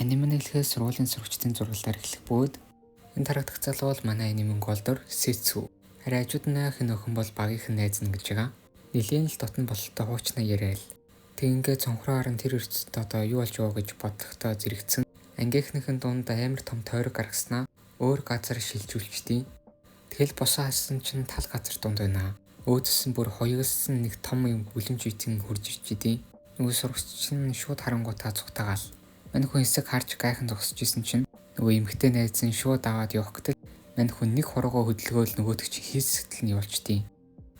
Анимын хэлхээс сургуулийн сурагчдын зургалаар эхлэх бөгөөд энэ тарагдах залуу бол манай анимын голдор Сэцүү. Харин ажууднаа хэн охин бол багийнхан найз нь гэж байгаа. Нилийн л дотн бололтой хуучнаа яриад. Тэгингээ цонхроо харан тэр өрцөд одоо юу болж байгаа гэж бодлохтой зэрэгцэн. Ангийнхныхын дунд амар том тойрог гаргаснаа өөр газар шилжүүлчихдээ. Тэгэл босоо хассан чинь тал газар дунд байна. Өөдсөн бүр хоёулсан нэг том юм бүлэмж үтэн хурж ичихдээ. Нөгөө сурагч нь шууд харангуйтаа цугтаагаал. Мань хүн хэсэг харж гайхан зогсож исэн чинь нөгөө эмхтэй найз нь шууд аваад явах гэтэл мань хүн нэг хуруугаа хөдөлгөөл нөгөөдөг чи хийсгэл нь явуулчихдээ.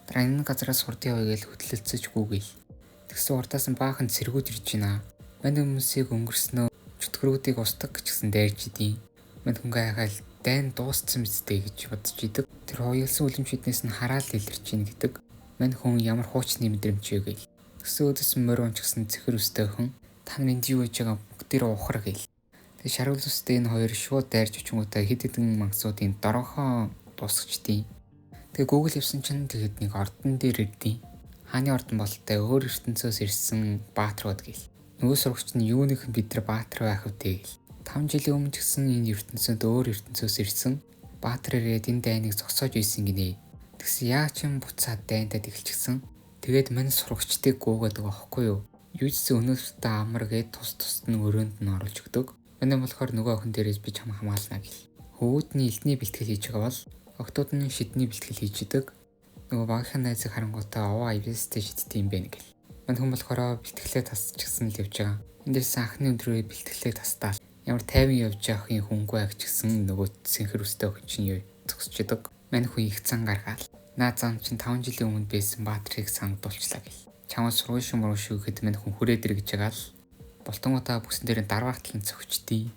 Дараа энэ газараас хурдын явъя гэж хөдлөлцөж гүгээл. Тэгсэн урдаас нь баахан цэргүүд ирж байна. Мань хүмүүсийг өнгөрснөө чөтгөрүүдийг устдаг гэсэн дайрч идэв. Мань хүнгээ хайхаал дайн дууссан мэт гэж бодож идэг. Тэр хоёулсан үлэмжүүднээс нь хараал илэрч ийн гэдэг. Мань хүн ямар хуучны мэдрэмж вэ гээл. Тэгсэн өдөс морь унчсан цэхэр өстэй хүн та нар энд юу хийж байгаа бүгдээр ухар гээл. Тэг шарвал үстэй энэ хоёр шууд дайрч очингуудаа хэд хэдэн мангасуудын дорогхон дуусгачдیں۔ Тэг Google явсан чинь тэгэд нэг ордон дээр ирдیں۔ Хааны ордон болтой өөр ертөнцөөс ирсэн баатрууд гээл. Нөгөө сурагч нь юуных нь бид нар баатар байх вэ гээл. 5 жилийн өмнө ч гэсэн энэ ертөнцөд өөр ертөнцөөс ирсэн баатар ирээд энэ дайныг зогсоож ийсэн гинэ. Тэгсэн яа ч юм буцаад дайнтад эхэлчихсэн. Тэгээд мань сурагчдыг гуугаад байгаа байхгүй юу? Юу ч зэ өнөөдөртөө амар гээд тус нь өрөөнд нь оруулж өгдөг. Манай болохоор нөгөө охин дээрээс би чам хамгаална гэл. Хөвгүүдний элдний бэлтгэл хийж байгаа бол октод нь шидний бэлтгэл хийж идэг. Нөгөө багийнхан найзыг харангуйтаа овоо ивэстэй шидтэй юм байна гэл. Мань хүн болохоор бэлтгэлээ тасчихсан л явж байгаа. Эндээс анхны өдрөө бэлтгэлээ тастаа. Ямар тайван явж явахын хүнгүй ах ч гэсэн нөгөө сэнхэр өстэй охин чинь зогсчихдаг. Мань хүн их цан гаргаал. Наа зам чинь 5 жилийн өмнө байсан баатрыг сандуулчлаа гэл. Чамаас сургууль шумруу шүүхэд мань хүн хүрээд ир гэж байгаа л. Болтонгуудаа бүсэн дээр дарваахтлан цогчдیں۔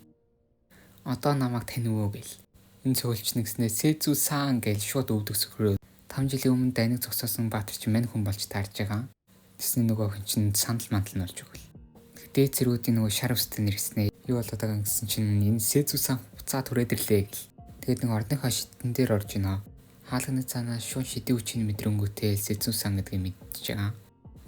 Одоо намайг тань өвөө гэл. Энэ цөөлч нэгснээ Сэцүү сан гэл шууд өвдөг сөхрөө. 5 жилийн өмнө дайныг зогсоосон баатар чинь мань хүн болж таарж байгаа. Тэсний нөгөө охин чинь сандал мантал нь болж өгөл. Дээд зэрүүдийн нөгөө шар өстэй нэрснээ юу болоод байгаа гэсэн чинь энэ Сэцүү сан буцаа түрээд ирлээ гэл. Тэгээд нэг орныхоо шидэн дээр орж ийнэ. Хаалганы цаанаас шууд шидийн үчийн мэдрэмгүүтэй Сэцүү сан гэдгийг мэдчихэж байгаа.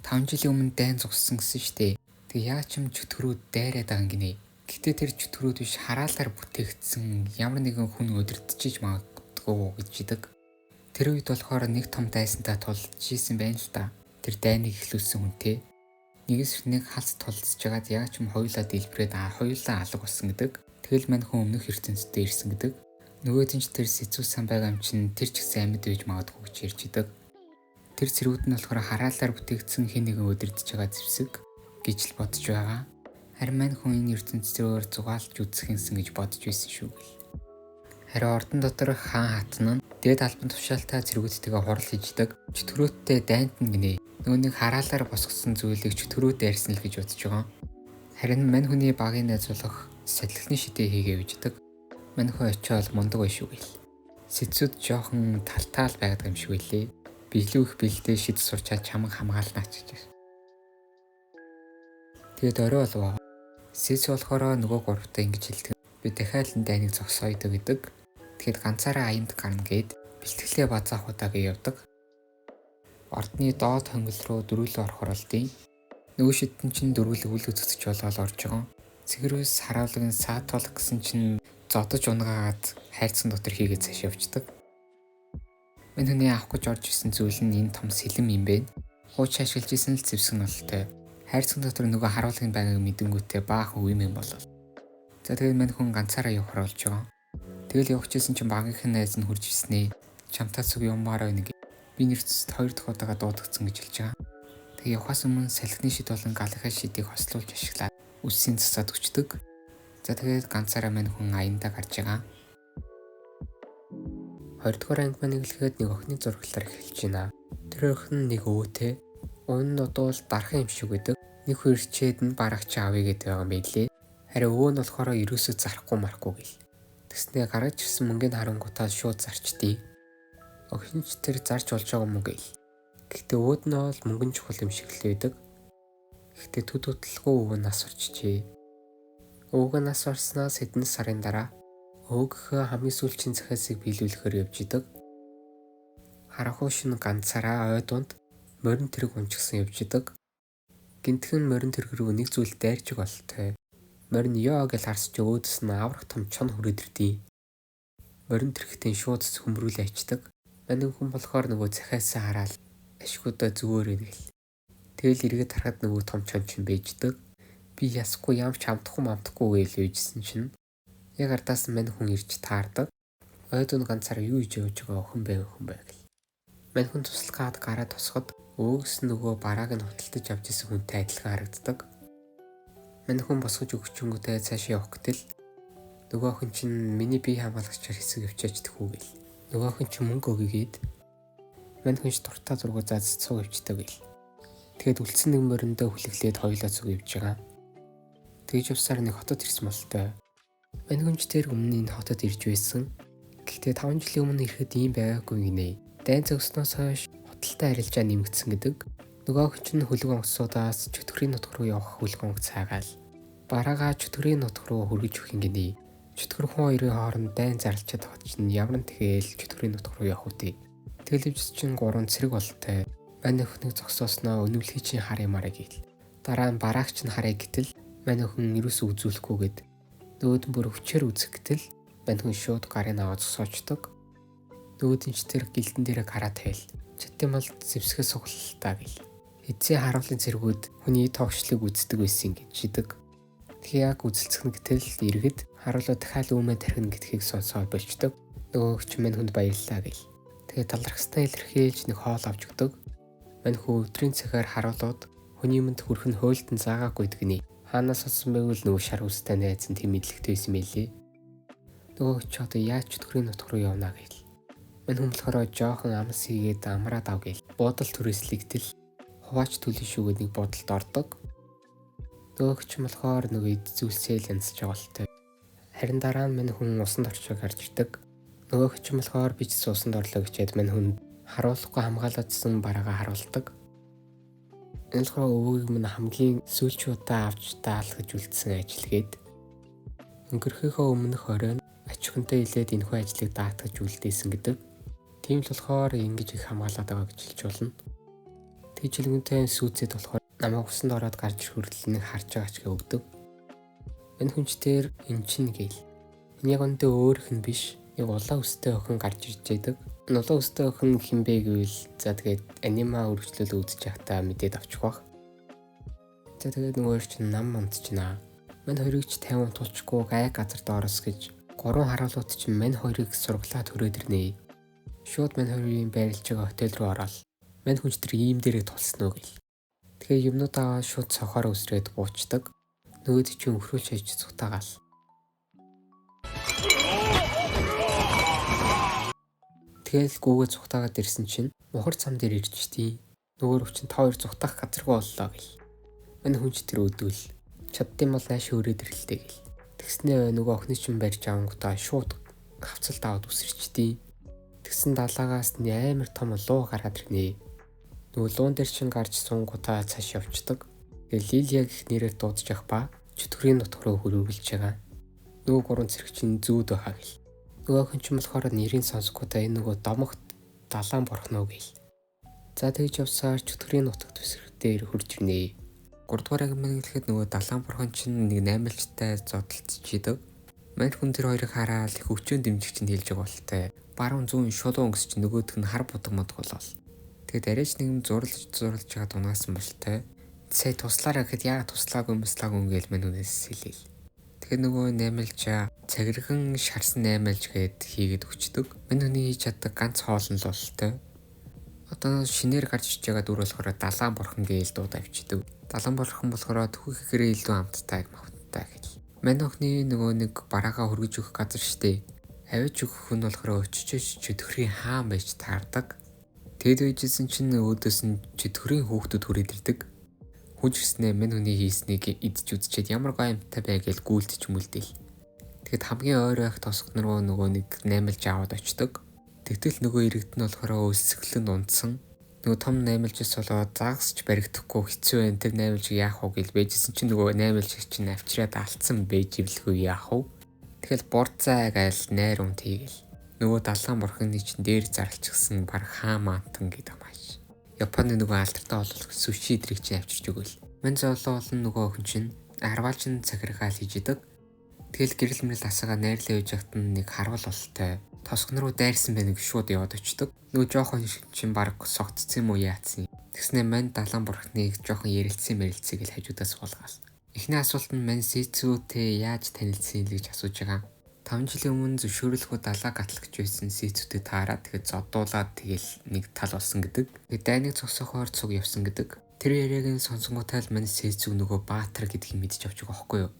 5 жилийн өмнө дайн зогссон гэсэн штэ. Тэг яа ч юм чөтгөрүүд дайраад байгаа юм гинэ. Гэтэ тэр чөтгөрүүд биш хараалаар бүтээгдсэн ямар нэгэн хүн өдөртөж магадгүй гэж идэг. Тэр үед болохоор нэг том дайсантай тулж ийсэн байна л та. Тэр дайныг эхлүүлсэн хүнтэй. Нэгээс нэг халц тулцж байгаад яа ч юм хоёулаа дэлбрээд хоёулаа алга болсон гэдэг. Тэгэл мань хүн өмнөх ертөнцид ирсэн гэдэг. Нөгөөд нь ч тэр Сэцүү сан байгаа юм чинь тэр ч гэсэн амьд байж магадгүй гэж ярьж идэг. Тэр цэрүүд нь болохоор хараалаар бүтээгдсэн хэн нэгэн өдөртөж байгаа зэвсэг гэж л бодож байгаа. Харин мань хүн энэ ертөнцөөр зугаалж үзэх юмсан гэж бодож байсан шүү гэл. Харин ордон дотор хаан хатан нь дээд албан тушаалтай цэргүүдтэйгээ хурал хийждэг. Чөтгөрөөдтэй дайнт нь гинэ. Нөгөө нэг хараалаар босгосон зүйлийг чөтгөрөөд дайрсан л гэж бодож байгаа. Харин мань хүний багийн найзуулах сахилгын шидээ хийгээ үждэг. Мань хүн очиод мундаг bay шүү гэл. Сэцүүд жоохон талтаал байгаад юм шиг үлээ. Биелүү их бэлдээ шид сурчаад чамаг хамгаалнаач гэж. Тэгээд орой болов. Сэцүү болохоор нөгөө гуравтаа ингэж хэлдэг. Би дахиад энэ дайныг зогсоё гэдэг. Тэгэхэд ганцаараа аимд гарна гэд бэлтгэлээ базаах удаагээ явдаг. Ордны доод хонгил руу дөрүүлээ орохор болдیں۔ Нөгөө шидэн чинь дөрвөлөг үл үзэгч болоод орж байгаа. Цэгэрөөс хараалгын саатуулах гэсэн чинь зодож унгаагаад хайрцан дотор хийгээд цааш явждаг. Мань хүний авах гэж орж исэн зүйл нь энэ том сэлэм юм бэ. Хууч ашиглаж исэн л зэвсэг нолтой. Хайрцан дотор нөгөө харуулгын байгааг мэдэнгүүтээ баахан үе юм болов. За тэгээд мань хүн ганцаараа явахар болж байгаа. Тэгэл явчихсан чинь багийнхан найз нь хурж ирснээ. Чамтай цуг юмараа нэг би нэрцэд 2 дахь удаага дуудагдсан гэж хэлж байгаа. Тэг явахаас өмнө салхины шид болон галахаа шидийг хослуулж ашиглаад үсийн засаад өчтдөг. За тэгээд ганцаараа мань хүн аяндаа гарч байгаа. 2 дугаар анги маань эхлэхэд нэг охины зурглалаар эхэлж байна. Тэр охин нэг өвөтэй. Өн нь удуул дархан юм шиг байдаг. Нэг хөрчээд нь барагч авъя гэдэг байгаа юм билээ. Харин өвөө нь болохоор ерөөсөө зарахгүй марахгүй гэл. Тэснээ гаргаж ирсэн мөнгөний харангуутаа шууд зарчдیں۔ Охин ч тэр зарж болж байгаа мөнгө гэл. Гэхдээ өвөд нь бол мөнгөн чухал юм шиг л байдаг. Гэхдээ төд хөдлөлгүй өвөө нас орчихжээ. Өвгөө нас орсноос хэдэн сарын дараа өвгөө хамгийн сүүлчийн захиасыг биелүүлэхээр явж идэг. Харахуй шин ганцаараа ой дунд морин тэрэг унчгсан явж идэг. Гинтхэн морин тэрэг рүү нэг зүйл дайрчих болтой. Морин ёо гэж харсч өөдөөс нь аврах том чон хүрээдэрдэг. Морин тэрхтэн шууд хөмрүүлээ ачдаг. Манай хүн болохоор нөгөө захиасаа хараад ашгуудаа зүгөөрэй гэл. Тэгэл эргээд харахад нөгөө том чон чинь бэждэг. Би ясахгүй ямч хамтахгүй гээл үйжсэн чинь яг ардаас мань хүн ирж таардаг. Ойдон ганцаар юу хийж явж байгаа охин бэ гэл. Мань хүн туслахад гараа тосоход өөс нөгөө барааг нь худалдаж авч исэн хүнтэй адилхан харагддаг. Мань хүн босгож өгчөнгөтэй цаашаа явах гэтэл нөгөө охин чинь миний бие хамгаалагчаар хэсэг явчаач тэхүү гэл. Нөгөө охин чинь мөнгө өгөөгээд мань хүн ч дуртай зургуу зааж цуг өвчтэй гэл. Тэгэд үлдсэн нэг мориндоо хүлэглээд хоёлаа цуг өвж байгаа. Тэгж явсаар нэг хотод ирсэн болтой. Мань хүн ч тэр өмнө энэ хотод ирж байсан. Гэхдээ 5 жилийн өмнө ирэхэд ийм байгаагүй гинэ. Дайн зогсноос хойш худалдаа арилжаа нэмэгдсэн гэдэг. Нөгөө охин чинь хөлөг онгоцудаас чөтгөрийн нутг руу явах хөлөг онгоц цаагаал бараагаа чөтгөрийн нутг руу хөргөж өгөх юм гинэ. Чөтгөр хүн хоёрын хооронд дайн зарлчаад хот чинь ямар тэгэл чөтгөрийн нутг руу явах үтэй. Тэгэл өвч чинь 3 цэрэг болтой. Мань охиныг зогсоосноо өнөвлөхий чинь хар ямаарэ гээл. Дараа нь бараагч нь харъя гэтэл мань охин юусоо үзүүлэхгүйгээд нөгөөд нь бүр өвчээр үзэх гэтэл мань хүн шууд гарын аваад зогсоочдөг. Нөгөөд нь ч тэр гэлдэн дээрээ гараа тавил. Чатын мал зэвсгээ суглалтаа гэл. Эцсийн харуулын цэргүүд хүний тоогчлыг үздэг байсан гэж шидэг. Тэгээ яг үзэлцэх гэтэл эргэд харуулаа дахиад өмнө тархина гэдгийг сонсоод болчдөг. Нөгөөгч мань хүнд баярлалаа гэл. Тэгээ талархстай илэрхийлж нэг хоол авч өгдөг. Мань хүн өдрийн цагаар харуулууд хүний юмд хүрэх нь хуйлтан заагаагүй гэдгний хаанаас олсон байвал нөгөө шар үстэй найз нь тийм мэдлэгтэй байсан мэлээ. Нөгөөгч одоо яаж чөтгөрийн нутг руу явна гэл. Мань хүн болохоор жоохон амс хийгээд амраад ав гэл. Буудал түрээслэгтэл хуваач төлөв шүүгээд нэг бодолд ордог. Нөгөөгч болохоор нөгөө эд зүйлсээ янзж байгаа болтой. Харин дараа нь мань хүн усанд орчиг гарч ирдэг. Нөгөөгч болохоор би ч усанд орлоо гэчээд мань хүн харуулахгүй хамгаалагдсан бараагаа харуулдаг. Энэ болохоор өвөгийг минь хамгийн сүүлч удаа авч даалгаж үлдсэн ажилгээд өнгөрөхийнхөө өмнөх оройн ач хүнтэй хилээд энэхүү ажлыг даатгаж үлдээсэн гэдэг. Тийм л болохоор ингэж их хамгаалаад байгаа гэж хэлж болно. Тэгж хэлгэнтэй сүүцэд болохоор намайг усанд ороод гарч хүртэл нэг харж байгаа ч гэ өгдөг. Энэ хүнчтэр эн чинь гээл. Энэ яг өндөө өөрөх нь биш. Нэг улаан өстэй охин гарч ирж байдаг. Улаан өстэй охин хинбэ гэвэл за тэгээд анима үргэлжлэл үзэж байхдаа мэдээд авчих бах. За тэгээд нөгөө чинь нам унтчихна. Мань хоёрыг ч 50 тулчгүй гай газар доороос гэж 3 харуулууд чинь мань хоёрыг сургалаа төрөөд ирнэ. Шууд мань хоёрын байрлаж байгаа хотел руу ороод мань хүнч тэр ийм дээрээ тулсан уу гэл. Тэгээ юмнуудаа шууд цохоор өсрээд буучдаг. Нөгөөд чинь өхрүүлж хайж цутаагаал. Тэгэл гүүгээ цухтаагаад ирсэн чинь мухар цам дээр ирчтий. Нөгөө өвчин та хоёр цухтаах газаргүй боллоо гэл. Мань хүнч тэр өдөл чаддсан бол нааш өрөөд ирлээ гэл. Тэгснээ нөгөө охины чинь барьж авангуудаа шууд хавцалд аваад үсэрчтий. Тэгсэн далаагаас амар том луу гараад ирнэ. Нөгөө луун дээр чинь гарч сунгуудаа цааш явцдаг. Тэгэл Лилия гэх нэрээр дуудаж явах ба чөтгөрийн нутг руу хөрвүүлж байгаа. Нөгөө 3 цэрэг чинь зүүд байхаа гэл. Нөгөө охин ч болохоор нэрийн сонсгоодаа энэ нөгөө домогт далаан борхно гэл. За тэгж явсаар чөтгөрийн нутагт төсөрхтээр хурж ирнэ. 3 дугаар ангимын гэхэд нөгөө далаан борхон чинь нэг 8-лжтай зодтолцчихийдэг. Мань хүн тэр хоёрыг хараад их өвчөн дэмжих чинь хэлж байгаа болтой. Баруун зүүн шулуун өнгөс чинь нөгөөх нь хар будаг модг болол. Тэгээд арайч нэгэн зурлаж байгаа дунаасан болтой. Сая туслаараа гэхэд яагаад туслаагүй гээл мань хүнээс хэлээл. Тэгэхээр нөгөө наймалжаа цагирган шарсан наймалж гээд хийгээд өчтдөг. Мань хүний хийж чаддаг ганц хоол нь л болтой. Одоо шинээр гарч иж байгаа дүр болохоор далаан борхон гээл дуудаа авчидаг. Далаан борхон болохоор түүхээрээ илүү амттай мавттай гэж. Мань охины нөгөө нэг бараагаа хөргөж өгөх газар штэ. Авиж өгөх нь болохоор өчөж чөтгөрийн хаан байж таардаг. Тэгэд үйжсэн чинь өөдөөс нь чөтгөрийн хүүхдүүд хүрээд ирдэг. Хүнжснээ мань хүний хийснийг идэж үзчихэд ямар гоёмтай бай гэж гүйлдэж мүлдээл. Тэгэд хамгийн ойр байх тосгон руу нөгөө нэг наймалж аваад очдог. Тэгтэл нөгөө иргэд нь болохоор өлсгөлөнд унтсан. Нөгөө том наймалжээс болоод заагсч баригдахгүй хэцүү байх тэр наймалжийг яах вэ гэж байжсэн чинь нөгөө наймалжийг чинь авчираад алдсан байж ивлэхгүй яах вэ? Тэгэл бурцаа гайл найр унт хийгээл. Нөгөө далаан борхоны чинь дээр зарлчихсан баг хаан маантан гэдэг маш. Японы нөгөө алдартай ололт суши идрийг чинь авчирч өгөөл. Мань зоолоо олон нөгөө охин чинь арваалжин захиргаал хийж идэг. Тэгэл гэрэл мэрэл асаага найрлаа хийж явахт нь нэг харвал болтой. Тосгон руу дайрсан байна гэж шууд яваад очдөг. Нөгөө жоохон чинь баг согтцсон юм уу яатсан. Тэгснэ мань далайн бурхныг жоохон ярилцсан мэрилцээ гэж хажуудаас суулгаал. Эхний асуулт нь мань Сэцүүтэй яаж танилцсан гэж асууж байгаа. 5 жилийн өмнө зөвшөөрлөхөө далаа гатлах гэж байсан Сэцүүтэй таараад тэгээд зодуулаад тэгэл нэг тал болсон гэдэг. Тэгээд дайныг зогсохоор цуг явсан гэдэг. Тэр яриаг нь сонсонгуудаа л мань Сэцүү нөгөө Баатар гэдгийг мэдчих авч байгаа байхгүй юу.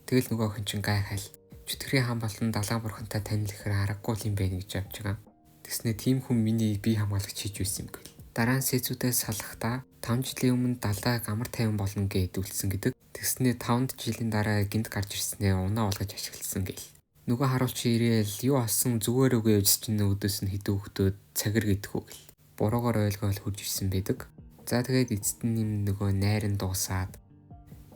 Тэгэл нөгөө охин чинь гайхал чөтгөрийн хаан болон далайн бурхантай танилцахаар аргагүй юм байна гэж авч байгаа. Тэгснэ тийм хүн миний бие хамгаалагч хийж байсан юм гээл. Дараа нь Сэцүүтэй салахдаа 5 жилийн өмнө далайг амар тайван болно гэж үлдсэн гэдэг. Тэгснэ 5 жилийн дараа гинт гарч ирснээ унаа болгож ашигласан гээл. Нөгөө харуулч ирээл юу асан зүгээр үгүй явж чинь өдөөс нь хідүү хөлтөө цагэр гэдэггүй гэл. Буруугаар ойлгоол хурж ирсэн байдаг. За тэгээд эцэст нь нөгөө найрын дуусаад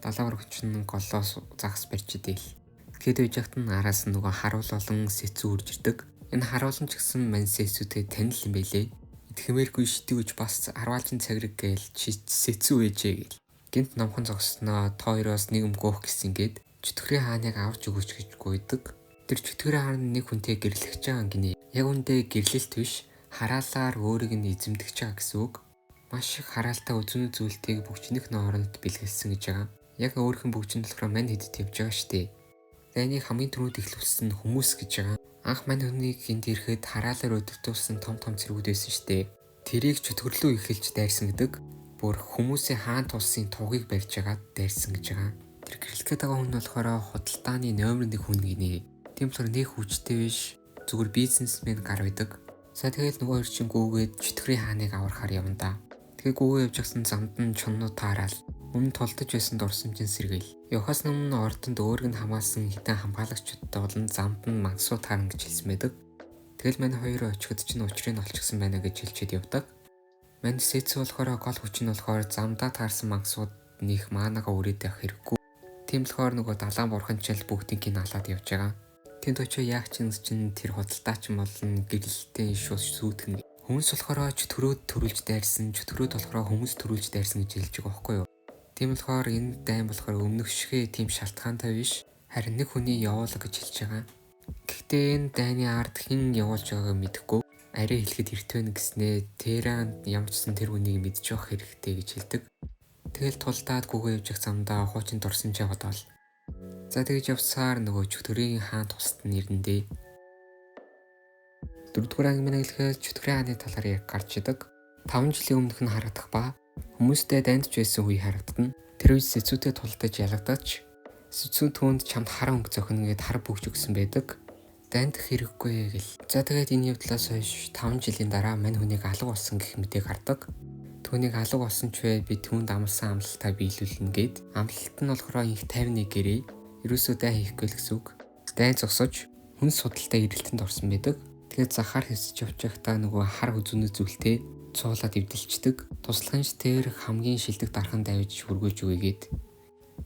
далайн бурхчин голоос загас барьж идээл. Тэгэхэд үеж хат нь араас нь нөгөө харуул болон Сэцүү үрж ирдэг. Энэ харуулсан ч гэсэн мань Сэцүүтэй танил юм байлээ. Итгэмээргүй шитгүүж бас арваалжин цагрэг гээл Сэцүү ээжээ гэл. Гинт номхон зогсноо тооёроос нэг өмгөөх гэсэн гээд чөтгөрийн хааныг авч өгөөч гэж гуйдаг. Тэр чөтгөрийн хаан нэг хүнтэй гэрлэж байгаа гинэ. Яг үндэ гэрлэлт биш хараалаар өөрийг нь эзэмдэж байгаа гэсэн үг. Маш их хараалтай үзүүн зүйлтийг бүгжнэх хооронд бэлгэлсэн гэж байгаа. Яг өөрхөн бүгжин болохоор мань хэдд явж байгаа штэ. Дайныг хамгийн түрүүд ихлүүлсэн хүмүүс гэж байгаа. Анх мань хүнийг гинт ирэхэд хараалаар өдөртүүлсэн том цэргүүд байсан штэ. Тэрийг чөтгөрлөө ихэлж дайрсан гэдэг. Бүр хүмүүсийн хаан тулсын тугийг барьж агаад дайрсан гэж байгаа. Тэр гэрлэхэд байгаа хүн болохоор худалдааны номер 1 хүн гинэ. Тийм болохоор нэг хүчтэй биш зүгээр бизнесмен гар байдаг. За тэгэл нөгөө хоёр чинь гүүгээд чөтгөрийн хааныг аврахаар явна да. Тэгээ гүүгээ явж гисэн замд нь чоннууд таарал. Өмнө тулдаж байсан дурсамжийн сэргээл. Явахаас өмнө ордонд өөрийг нь хамгаалсан хитэн хамгаалагчдтай болон замд нь мангасуу таарна гэж хэлсэн байдаг. Тэгэл мань хоёр очиход чинь учрыг нь олчихсан байна гэж хэлчихэд явдаг. Мань Сэцүү болохоор гол хүч нь болохоор замдаа таарсан мангасууд нөх маанага өрөөд явах хэрэггүй. Тийм болохоор нөгөө далайн бурханчил бүгдийг нь алаад явж байгаа. Тэнд очоо яах чинь тэр худалдаач болон гэрэлтийн шууд сүйтгэн. Хүмүүс болохоор чөтгөрөөд төрүүлж дайрсан, чөтгөрөөд болохоор хүмүүс төрүүлж дайрсан гэж хэлж байгаа байхгүй юу? Тийм болохоор энэ дайн болохоор өмнөх шигээ тийм шалтгаантай биш, харин нэг хүний явуулга гэж хэлж байгаа. Гэхдээ энэ дайны ард хэн явуулж байгааг мэдэхгүй. Арай хэлэхэд эрт байна гэснээ Тэранд ямарчсан тэр хүнийг мэдж явах хэрэгтэй гэж хэлдэг. Тэгэл тулдаад гүгээ явж явах замдаа хуучин дурсамжаа бодоол. За тэгж явсаар нөгөө чөтгөрийн хаан тусад нь ирнэ. 4-р ангимын хэлэхэд чөтгөрийн хааны талаар яг гарч идэг. 5 жилийн өмнөх нь харагдах ба хүмүүстэй дайндж байсан үе харагдана. Тэр үе Сэцүүтэй тулдаж ялагдаж Сэцүү түүнд чамд хар өнгө зохино гэд хар бүгж өгсөн байдаг. Дайндах хэрэггүй гэл. За тэгээд энэ явдлаас хойш 5 жилийн дараа мань хүнийг алга болсон гэх мэдээг гардаг. Түүнийг алга болсон ч бай би түүнд амлсан амлалтаа биелүүлнэ гэд. Амлалт нь болохоор их тайвны гэрээ. Ерөөсөө дай хийхгүй л гэсэн үг. Дайн зогсож хүн судалтай ирэлтэнд орсон байдаг. Тэгээд захаар хэсэж явж байхдаа нөгөө хар үзүүнэ зүйлтэй цуулаад эвдэлчдэг. Туслагынч тэр хамгийн шилдэг дархан давж хүргүүлж өгөөгээд.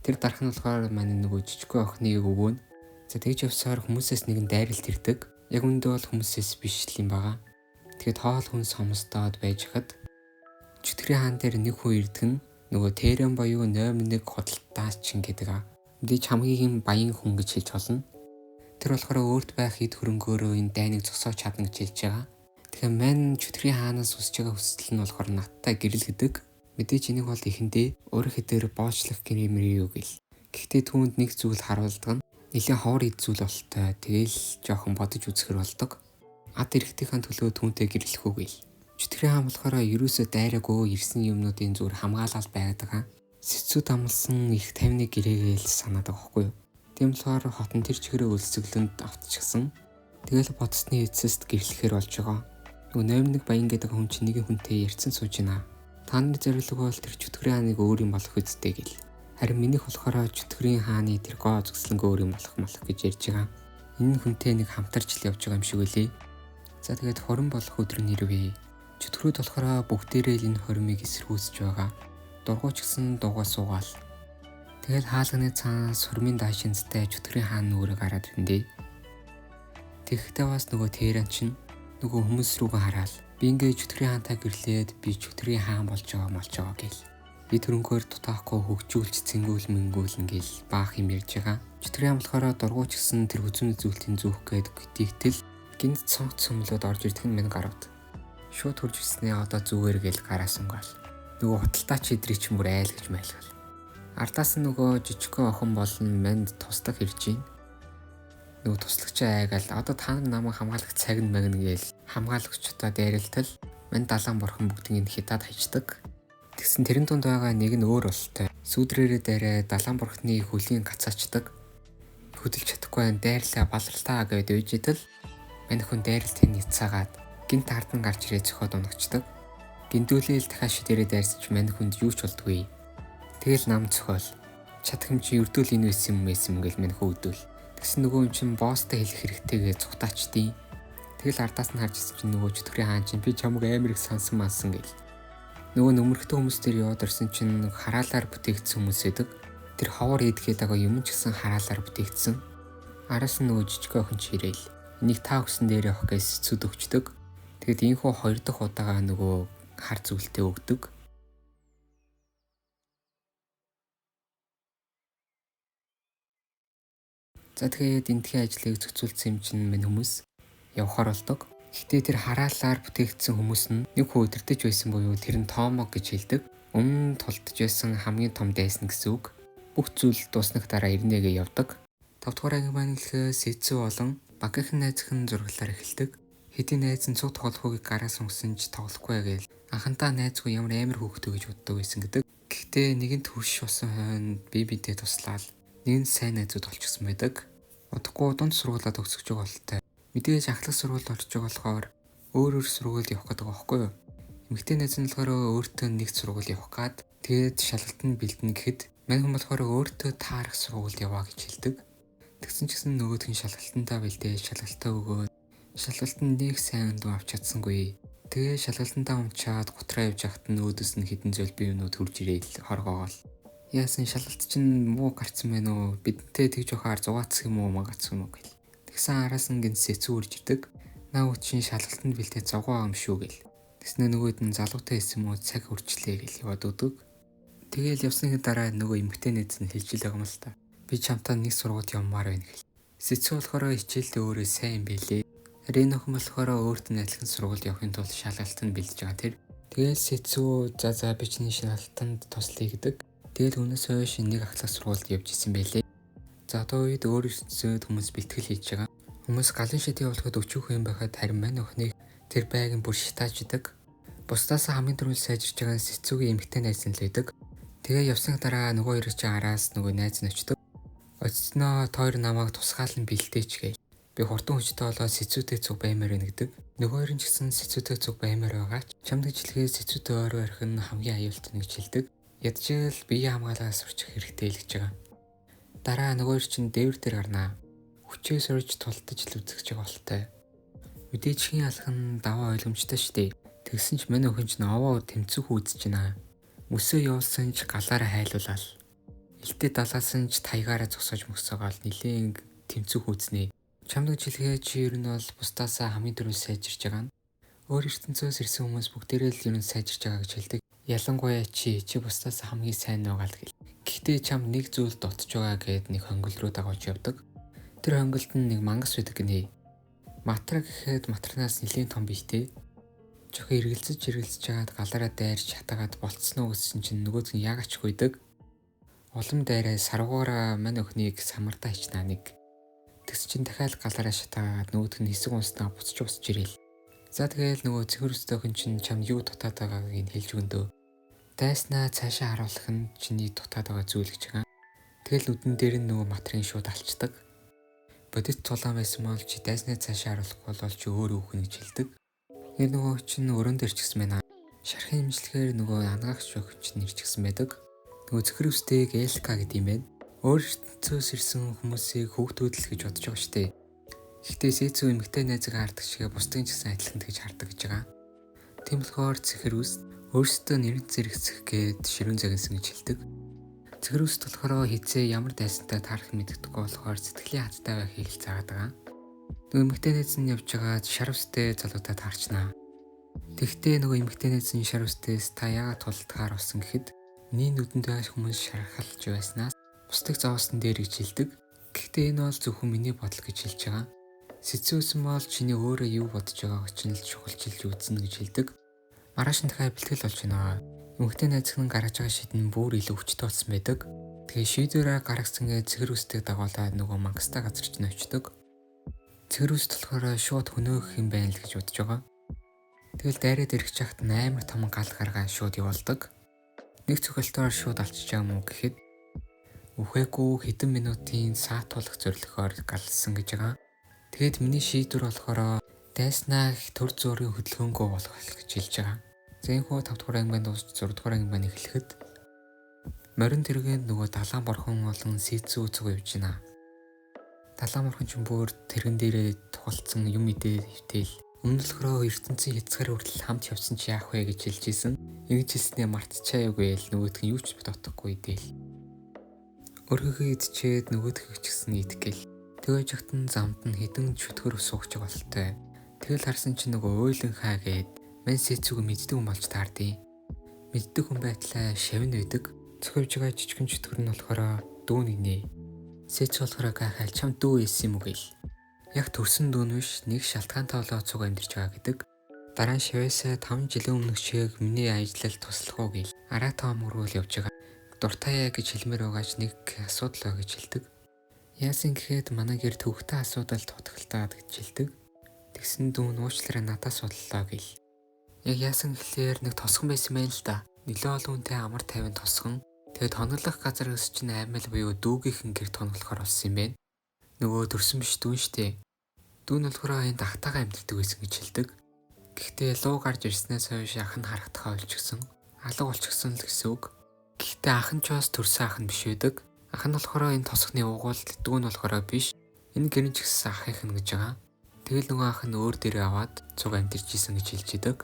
Тэр дархан болохоор манай нөгөө жижигхэн охиныг өгөөнө. За тэгж явсаар хүмүүсээс нэгэн дайралт ирдэг. Яг үндэ бол хүмүүсээс биш л юм байгаа. Тэгээд хоол хүн сомстоод байж хад чөтгөрийн хаан дээр нэг хүн ирдэг нь нөгөө Тэрэн боёо номер 1 худалдаач гэдэг аа. Мэдээж хамгийн баян хүн гэж хэлж болно. Тэр болохоор өөрт байх эд хөрөнгөөрөө энэ дайныг зогсоож чадна гэж хэлж байгаа. Тэгэхээр мань чөтгөрийн хаанаас үсэж байгаа хүсэл нь болохоор надтай гэрэл гэдэг. Мэдээж энийг бол эхэндээ өөр хэдээр боочлох гэрэмэр юу гэл. Гэхдээ түүнд нэг зүйл харуулдаг нь нэлийн ховор ид зүйл болтой. Тэгэл жоохон бодож үзэхэр болдог. Ад эрэгтийнхэн төлөө түүнтэй гэрлэхүү гэл. Чөтгөрийн хаан болохоор ерөөсөө дайраагүй ирсэн юмнуудын зүгээр хамгаалаад байдаг. Сэцүү дамлсан их тайвны гэрээгээл санаад байгаа хгүй юу. Тийм болохоор хотон тэр чигээрээ өлсөглөнд автчихсан. Тэгэл бодсны эцэст гэрлэхээр болж байгаа. Нөгөө номер 1 баян гэдэг хүн чинь нэг хүнтэй ярьсан сууж байна. Та нарын зорилго бол тэр чөтгөрийн хааныг өөр юм болох үстэй гэл. Харин минийх болохоор чөтгөрийн хааны тэр гоо зөкслөнгөө өөр юм болох гэж ярьж байгаа. Энэ хүнтэй нэг хамтарч л явж байгаа юм шиг үлээ. За тэгээд хорин болох өдөр нь ирвэ. Чөтгөрүүд болохоор бүгдээрээ л энэ хоримыг эсэргүүцэж байгаа. Дургуйч гэсэн дуугаа суугаал. Тэгэл хаалганы цаанаас хормын даашинзтай чөтгөрийн хаан нүрэ гараад ирэндээ. Тэгэхдээ бас нөгөө Тэрэн чинь нөгөө хүмүүс рүүгээ хараад би ингээ чөтгөрийн хаантай гэрлээд би чөтгөрийн хаан болж байгаа гэл. Би төрөнгөөр дутаахгүй хөгжүүлж цэнгүүл мэнгүүлнэ гэл баах юм ярьж байгаа. Чөтгөрийн болохоор дургуйч гэсэн тэр хүзүүн зүйлтийн зүүх гээд гүтийгтэл гинт цонх цөмлөд орж ирдэг нь минь гарууд. Шууд хурж ирснээ одоо зүгээр гэл гараас унгаал. Нөгөө худалдаа чи идрий ч мөр айл гэж майлгал. Ардаас нь нөгөө жижигхэн охин болон манд туслах ирж гин. Нөгөө туслагчаа айгаал одоо та нар намайг хамгаалах цаг нь магна гээл хамгаалагчдаа дайралтал манд далаан борхон бүгдийг хятад хайчдаг. Тэгсэн тэрэн дунд байгаа нэг нь өөр болтой. Сүудрээрээ дайраа далаан борхны хөлийн гацаачдаг. Хөдөлж чадахгүй байн дайрлаа баларлаа гэд үйж идэл мань хүн дайралтын няцаагаад гинт ардан гарч ирээ зөхиод унагчдаг. Гиндүүлээл дахиад шидэрээ дайрсаж мань хүнд юу ч болдгүй. Тэгэл нам зөхиол чадах юм чи өрдөөл энэ байсан юм гэл мань хөөдөл. Тэгсэн нөгөө юм чин босстой хэлэх хэрэгтэйгээ цухтаачдیں۔ Тэгэл ардаас нь харж ирсэн чинь нөгөө чөтгөрийн хаан чинь би чамаг амар их сансан мансан гэл. Нөгөө нөмөрхтөө хүмүүс тэр яваад ирсэн чинь хараалаар бүтээгдсэн хүмүүс эдэг. Тэр ховор идгээд байгаа юм ч гэсэн хараалаар бүтээгдсэн. Араас нь нөгөө жижиг охин чирээл. Энийг та өгсөн дээр явах гэж сүд өгчдөг. Тэгэд ийхүү хоёр дахь удаага нөгөө хар зүйлтэй өгдөг. За тэгээд энтхийн ажлыг зохицуулсан юм чинь минь хүмүүс явахаар болдог. Гэхдээ тэр хараалаар бүтээгдсэн хүмүүс нь нэг хүү өдөртөж байсан буюу тэр нь тоомог гэж хэлдэг. Өмнө тулдж байсан хамгийн том дайсан гэсэн үг. Бүх зүйл дууснах дараа ирнэгээ явдаг. 5 дугаар анги маань л сэцүү болон багийнхан найзхан зурглаар эхэлдэг. Хэдийн найз нь цуг тоглохыг гараа сунгасан ч тоглохгүй гээл анхантаа найзгүй ямар амар хөөхтэй гэж боддог байсан гэдэг. Гэхдээ нэгэнт хөрш болсон хойно бибидээ туслаад нэг нь сайн найзууд болчихсон байдаг. Удахгүй дунд сургуулаад төгсөж байгаа болтой. Мэдээж ахлах сургуульд орж байгаа болохоор өөр сургуульд явах гэдэг байхгүй юу? Эмэгтэй найз нь болохоор өөртөө нэг сургууль явах гад тэгээд шалгалтанд бэлдэнэ гэхэд мань хүн болохоор өөртөө таарах сургуульд яваа гэж хэлдэг. Тэгсэн ч гэсэн нөгөөх нь шалгалтандаа бэлдээ шалгалтаа өгөөд шалгалтанд нэг сайн өндөө авч чадсангүй. Тэгээ шалгалтандаа унчаад гутраа явж хахад нь өөдөөс нь хідэн зөөл бие нүд хурж ирээл хоргоогоол. Яасан шалгалт чинь муу гарцсан байна уу? Бидэнтэй тэгж явахаар зугаацсан юм уу магацсан юм уу гэл. Тэгсэн араас нь гин сэцүү үрж ирдэг. Наа үчин шалгалтанд бэлдээ зогоо юм шүү гэл. Тэснэ нөгөөд нь залуутай исэн мүү цаг хүрчлээ гэл яваад өдөг. Тэгээл явсны дараа нөгөө эмэгтэй найз нь хэлж байгаа юм л та. Би чамтай нэг сургуульд явмаар байна гэл. Сэцүү болохоор хичээлдээ өөрөө сайн байлээ. Рэн охин болохоор өөртөө адилхан сургуульд явахын тулд шалгалтанд бэлдэж байгаа тэр. Тэгээл сэцүү за би чиний шалгалтанд туслая гэдэг. Тэгэл өнөөс хойш нэг ахлах сургуульд явж исэн байлээ. За одоо үед өөр өсцөөд хүмүүс бэлтгэл хийж байгаа. Хүмүүс галын шидэ явуулахад өчүүх юм байхад харин мань охиныг тэр байгийн бүр шитааждаг. Бусдаас хамгийн түрүүнд сайжирч байгаа сэцүүгийн эмэгтэй найз нь л байдаг. Тэгээ явсны дараа нөгөө хоёр чинь араас нөгөө найз нь очдог. Очсноо тойр намайг тусгаалan бэлдээч гээл. Би хурдан хүчтэй болоод сэцүүтэй цуг баймаар байна гэдэг. Нөгөө хоёр нь ч гэсэн сэцүүтэй цуг баймаар байгаач чамд жилгээ сэцүүтэй ойроо ярих нь хамгийн аюултай гэж хэлдэг. Ядчил бие хамгаалаад сурчих хэрэгтэй л гэж байгаа. Дараа нөгөө чинь дээвэр дээр гарнаа. Хүчээ сурж тултаж л үзэж байгаа болтой. Мэдээж хийн алхан даваа ойлгомжтой штэ. Тэгсэн ч мань охин ч овоо тэмцэх үзэж байна. Мөсөө явуулсан ч галаараа хайлуулаад. Илтээ далаасан ч таягаараа зогсоож мөсөөгөөл нилийн тэмцэх үзнэ. Чамд жилгээ чи ер нь бол бусдаасаа хамгийн түрүү сайжирч байгаа нь. Өөр ертөнцөөс ирсэн хүмүүс бүгдээрээ л ер нь сайжирч байгаа гэж хэлдэг. Ялангуяа чи бусдаас хамгийн сайн байгаа л гэл. Гэхдээ чам нэг зүйл дутж байгаа гэд нэг хонгол руу дагуулж явдаг. Тэр хонголд нь нэг мангас байдаг гинэ. Матраг гэхэд матранаас нэлийн том бийтэй. Жохо эргэлзэж жагаад галаараа дайрч хатагаад болцсноо гэсэн чинь нөгөөд нь яагач хүйдэг. Улам дайраа саргуураа мань охиныг самардаа хичнаа нэг. Тэгс чинь дахиад галаараа шатаагаад нөгөөд нь хэсэг унснаа буцаж ирээл. За тэгэл нөгөө цэгэр өстэй охин чинь чамд юу дутаад байгааг нь хэлж өндөө. Дайснаа цаашаа харуулах нь чиний дутаад байгаа зүйл гэж байгаа. Тэгэл нүдэн дээр нь нөгөө матрын шууд алчдаг. Бодит тулаан байсан бол чи дайснаа цаашаа харуулахгүй бол чи өөрөө үхэн гэж хэлдэг. Тэр нөгөө чинь өрөөнд ирчихсэн байна. Шархын имжлэгээр нөгөө ангаагч охин чинь ирчихсэн байдаг. Нөгөө цэгэр өстэйг Элка гэдэг юм байна. Өөр ертөнцөөс ирсэн хүмүүсийг хүүхдүүд л гэж бодож байгаа штэ. Гэхдээ сэцүү эмэгтэй найзгаа хардаг шигээ бусдын ч гэсэн адилхан гэж хардаг гэж байгаа. Тийм болохоор цэгэр үс өөрсдөө нэрэн зэрэгцэх гээд ширүүн загинсан гэж хэлдэг. Цэгэр үст болохоор хизээ ямар дайсантай таарах мэддэггүй болохоор сэтгэлийн хаттай байхыг л заагаад байгаа. Нөгөө эмэгтэй найз нь явж байгаа шар үстэй залуудаа таарчнаа. Тэгвэл нөгөө эмэгтэй найз нь шар үстээс та яагаад тулдгаар болсон гэхэд Миний нүдэнд байж хүмүүс шархалж байснаас бусдыг зовоосон дээр гэж хэлдэг. Гэхдээ энэ бол зөвхөн миний бодол гэж хэлж байгаа. Сэцүүсэн бол чиний өөрөө юу бодож байгааг чинь л чухалчилж үзнэ гэж хэлдэг. Маргааш нь дахиад бэлтгэл болж байна. Эмэгтэй найзхан гаргаж байгаа шийдэн бүр илүү хүчтэй болсон байдаг. Тэгээ шийдвэрээ гаргасангээ цэгэр үстэй дагуулаад нөгөө мангастай газар чинь очдог. Цэгэр үст болохоор шууд хөнөөх юм байна л гэж бодож байгаа. Тэгэл дайраад ирэх чагт амар том гал гаргаа шууд явуулдаг. Нэг цогцолтоор шууд алчиж байгаа мó гэхэд үхээгүй хэдэн минутын саатуулах зорилгоор галсан гэж байгаа. Тэгэд миний шийдвэр болохоор дайснаа их төр зөөрийн хөдөлгөөнгөө болох гэж хэлж байгаа. За энэ хүү 5 дугаар ангинд дуусч 6 дугаар ангинд эхлэхэд морин тэргэнд нөгөө далайн борхон болон сэцүү цуг явж байна. Далайн борхон ч бүр тэргэн дээрээ тухалцсан юм идээ хөвтөл өмнөлөхрөө ертөнцийн хязгаар хүртэл хамт явсан чи яах вэ гэж хэлж исэн. Ингэж хэлснээр мартчихаагүй л нөгөөх нь юу ч бодохгүй дээл. Өөрхөө идчихэд нөгөөх ч гэсэн итгэл. Тэгэж хатан замд нь хідэн чөтгөр суугч болтой. Тэгэл харсан чи нөгөө ойлон хаа гээд мэн сэцүүг мэддэг хүн болж таардیں۔ Мэддэг хүн байтлаа шавн байдаг. Цохивж байгаа жижигэн чөтгөр нь болохоор дүүний нэ. Сэц болохоор гахаал чам дүү ийсэн юм уу гээл. Яг төрсөн дүүн биш нэг шалтгаантай болоод цуг амьдарч байгаа гэдэг. Дараа нь шавьяасаа 5 жилийн өмнөх шиг миний ажиллалд туслах уу гээл. Араа тоомруул явж байгаа. Дуртай гэж хэлмээр байгаач нэг асуудал ба гэж хэлдэг. Яасан гэхэд манай гэр төвхтэй асуудалд тутагтаад гэж хэлдэг. Тэгсэн дүүн уучлаарай надаас судлаа гээл. Яг яасан гэхлээр нэг тосгон байсан байл л да. Нилээ олон хүнтэй амар тайван тосгон. Тэгэд хоноглох газар өс чинь аймал буюу дүүгийнхэн гэр тоноглохоор болсон юм байна. Нөгөө төрсөн биш дүүн штэ. Дүүн болохоор энэ тахтаага амьддаг байсан гэж хэлдэг. Гэхдээ луу гарч ирснээс хойш ах нь харагдахаа олчихсон. Алга болчихсон л гэсэн үг. Гэхдээ ах нь ч бас төрсөн ах нь биш байдаг. Ах нь болохоор энэ тосгоны угуулт, дүүн болохоор биш. Энэ гэрэн ч гэсэн ахынх нь гэж байгаа. Тэгэл нөгөө ах нь өөр дээрээ аваад цуг амьдэрч исэн гэж хэлж идэг.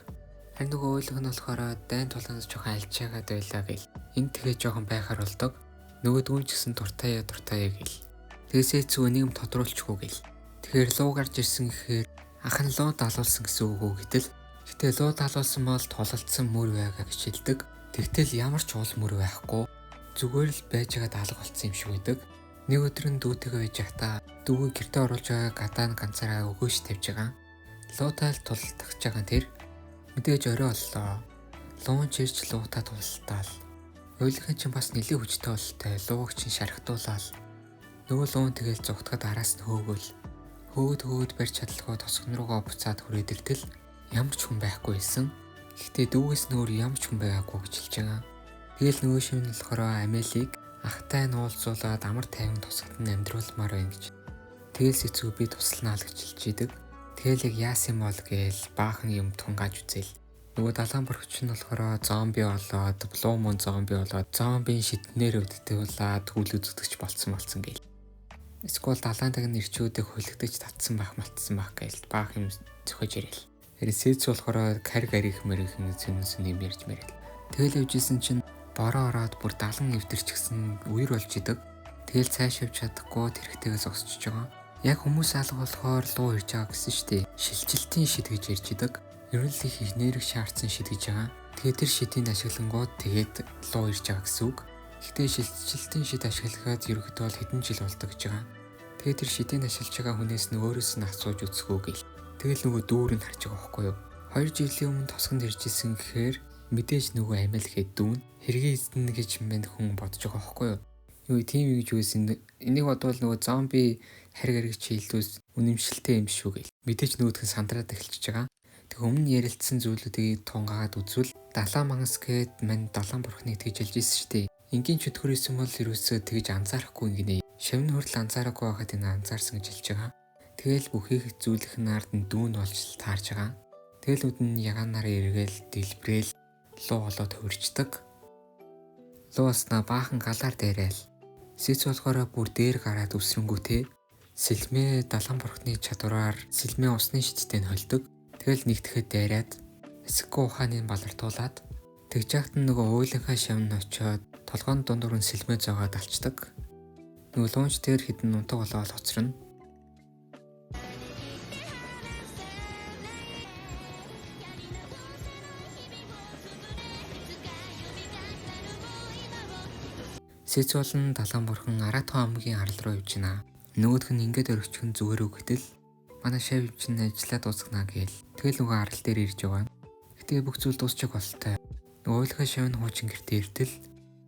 Харин нөгөө ойлгох нь болохоор дайн тулаанаас жоохон альчаагаад байлаа гэл. Энд тэгээ жоохон байхаар болдог. Нөгөө дүүн ч гэсэн дуртай гэл. Тэгээсээ зүг нэг юм тодруулчихгүй гэл. Тэгэхээр луу гарч ирсэн гэхээр ах нь луу далуулсан гэсэн үг үү гэтэл. Гэтэ луу далуулсан бол тулалдсан мөр байгаа гэж хэлдэг. Тэгтэл ямар ч уул мөр байхгүй. Зүгээр л байж байгаа даалга болцсон юм шиг байдаг. Нэг өдөр нь дүүтэйгээ байж байхдаа дүүгээ гэртээ оруулж байгаа гадаа нь ганцаараа өгөөж тавьж байгаа. Луутай л тулалдах байгаа тэр мэдээж орой боллоо. Луун чирч луутай тулалтаал. Ойлгохын чинь бас нэлээд хүчтэй болтой. Лууг чинь шархтуулаад нөгөө луун тэгэл зүгтгаад араас нь хөөд барьж чадлагүй тосгон руугаа буцаад хүрээд иртэл ямар ч хүн байхгүй байсан. Гэхдээ дүүгээс нөр ямар ч хүн байгаагүй гэж хэлж байгаа. Тэгэл нөгөө шивнэл болохоор Амелиг ахтай нь уулзуулаад амар тайван тусгад нь амьдруулмаар байна гэж. Тэгэл сэцүү би тусланаа л гэж хэлж идэг. Тэгэл яг яасан юм бол гээл баахан юм тунгааж үзээл. Нөгөө далайн борхч нь болохоор зомби болоод, блуумон зомби болоод, зомбийн шиднээр өвдөлтүүлээд хүл үзэгдэж болцсон гээл. Эсвэл далайн таг нь ирчүүдийг хөлөгдөж татсан байх гээл баахан юм зөхөж ирээл. Сэц болохоор кариг мэрхэн зэнсэн юм ярьж мэрэл. Тэгэл явжсэн чинь бороо ороод бүр 70 эвдэрчгсэн үер болж идэг. Тэгэл цааш явж чадахгүй тэрхтээс зогсчихж байгаа. Яг хүмүүс алга болохоор луу ирж байгаа гэсэн штеп. Шилжилтийн шид гэж ярьж идэг. Ер нь л их энерги шаардсан шид гэж байгаа. Тэгээд тэр шидийг ашиглангууд тэгээд луу ирж байгаа гэсэн үг. Гэхдээ шилжилтийн шид ашиглагаад ерөөхдөө хэдэн жил болдог гэж байгаа. Тэгээд тэр шидийг ашиглаж байгаа хүнээс нь өөрөөс нь асууж үзэхүү гээл. Тэгэл нөгөө дүүрийг харж байгаа байхгүй юу? 2 жилийн өмнө тосгонд ирж исэн гэхээр мэдээж нөгөө амил хэд дүүн хэрэг эзнэ гэж мэн хүн бодож байгаа байхгүй юу? Юу тийм юу гэж үсэн энийг бодвол нөгөө зомби хэрэг чийлдүүс үнэмшилтэй юм шүү гээл. Мэдээж нөгөөх нь сандраад эхэлчихэж байгаа. Тэг өмнө ярилцсан зүйлүүдийг тунгаагаад үзвэл далайн мангас гээд мань далайн бурхныг тэгж хэлж ирсэн шүү дээ. Ингийн чөтгөрөөсөн бол ерөөсөө тэгж анзаарахгүй ингэнэ. Шавны хүртэл анзаараагүй байхад энэ анзаарсан гэж хэлж байгаа. Тэгэл бүхийх зүйлэх нард нь дүүн болж таарж байгаа. Тэгэл үд нь ягаанаар эргээл дэлбрээл луу болоод хөвөрчдөг. Лууснаа баахан галаар дайраал. Сэц болохоор бүр дээр гараад өсрөнгүүтээ сэлмээ далайн бурхны чадвараар сэлмээ усны шидтэй нь холдог. Тэгэл нэгтгэхэд дайраад эсэггүй ухааны балартуулаад тэгж яхад нөгөө уйлынхаа шавн очоод толгойн дундуур нь сэлмээ зоогоод алчдаг. Нөгөө луунч дээр хідэн нунтаг болоод хоцорно. Сэц болон Далайн бурхан Аратон аймгийн арал руу явж байна. Нөгөөх нь ингээд өргөчгөн зүгээр үгэтэл манай шав чинь ажиллаа дуусгана гээл. Тэгэл нөгөө арал дээр ирж байгаа. Гэтэ бүх зүйл дуусчих болтой. Нөгөөлхөө шав нь хуучин гэртээ иртэл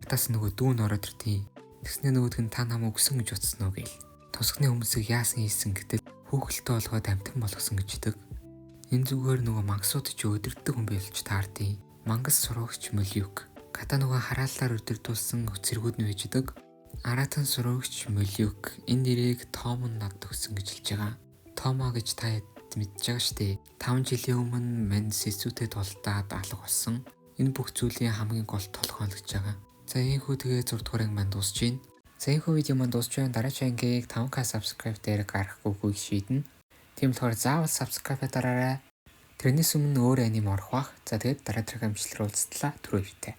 тас нөгөө дүүн ороод иртий. Тэгснэ нөгөөх нь та намайг өгсөн гэж утсан уу гээл. Тусганы хүмүүсийг яасан хийсэн гэтэл хүүхэлтэй болгоод амтан болгосон гэждэг. Энэ зүгээр нөгөө мангасууд ч өдөрддөг хүн байлж таардیں۔ Мангас сурагч Молюк. Ката нөгөө харааллаар өдөрдүүлсэн цэргүүд нь байждаг. Аратан сурагч Молюк энэ нэрийг Том нь над өгсөн гэж хэлж байгаа. Томо гэж та мэдж байгаа штэ. 5 жилийн өмнө мань сэцүүтэй тулдаад алга болсон. Энэ бүх зүйлийн хамгийн гол толгой л гэж байгаа. За ийхүү тэгээ 6 дугаар анги маань дуусж байна. За ийхүү видео маань дуусж байна. Дараагийн ангийг 5k subscribe дээр гаргахгүйг шийднэ. Тийм болохоор заавал subscribe дараарай. Тэрнээс өмнө өөр аним орох бах. За тэгээд дараа дараагийн амжилт руу уулзтлаа. Түр баяртай.